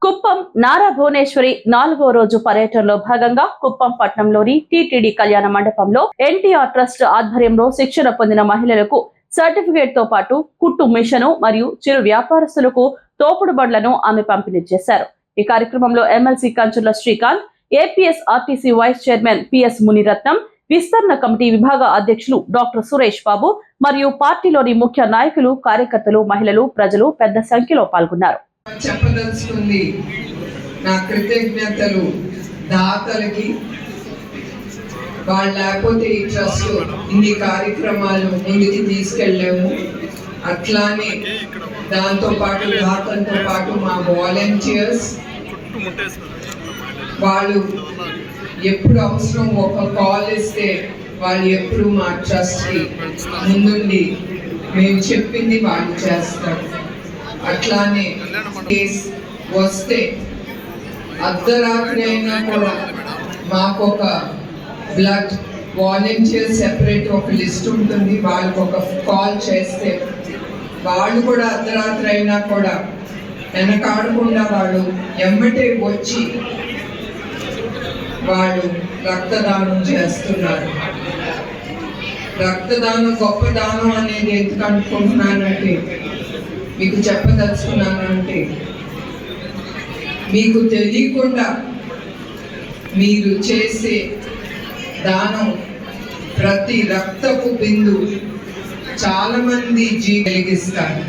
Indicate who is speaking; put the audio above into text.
Speaker 1: కుప్పం నారా భువనేశ్వరి 4వ రోజు పర్యటనలో భాగంగా కుప్పం పట్టణంలోని టీటీడీ కళ్యాణ మండపంలో ఎన్టీఆర్ ట్రస్ట్ ఆధ్వర్యంలో శిక్షణ పొందిన మహిళలకు సర్టిఫికేట్ తో పాటు కుట్టు మిషను మరియు చిరు వ్యాపారస్తులకు తోపుడు బండ్లను ఆమె పంపిణీ చేశారు. ఈ కార్యక్రమంలో MLC Kanchula Srikanth, APS RTC vice chairman PS Muniratnam, విస్తరణ కమిటీ విభాగ అధ్యక్షులు డాక్టర్ సురేష్ బాబు మరియు పార్టీలోని ముఖ్య నాయకులు, కార్యకర్తలు, మహిళలు, ప్రజలు పెద్ద సంఖ్యలో పాల్గొన్నారు.
Speaker 2: చెప్పదలుచుకుంది నా కృతజ్ఞతలు దాతలకి. వాళ్ళు లేకపోతే ఈ ట్రస్ట్ ఇన్ని కార్యక్రమాలు ముందుకు తీసుకెళ్ళాము. అట్లానే దాంతో పాటు దాతలతో పాటు మా వాలంటీర్స్, వాళ్ళు ఎప్పుడు అవసరం ఒక కాల్ ఇస్తే వాళ్ళు ఎప్పుడు మా ట్రస్ట్కి ముందుండి మేము చెప్పింది వాళ్ళు చేస్తారు. అట్లానే కేసు వస్తే అర్ధరాత్రి అయినా కూడా మాకు ఒక బ్లడ్ వాలంటీర్ సెపరేట్ ఒక లిస్ట్ ఉంటుంది. వాళ్ళకు ఒక కాల్ చేస్తే వాళ్ళు కూడా అర్ధరాత్రి అయినా కూడా వెనకాడకుండా వాళ్ళు ఎమ్మటే వచ్చి వాళ్ళు రక్తదానం చేస్తున్నారు. రక్తదానం గొప్ప దానం అనేది ఎందుకు అనుకుంటున్నానంటే, మీకు చెప్పదలుచుకున్నానంటే, మీకు తెలియకుండా మీరు చేసే దానం ప్రతి రక్తపు బిందు చాలా మంది వెలిగిస్తారు.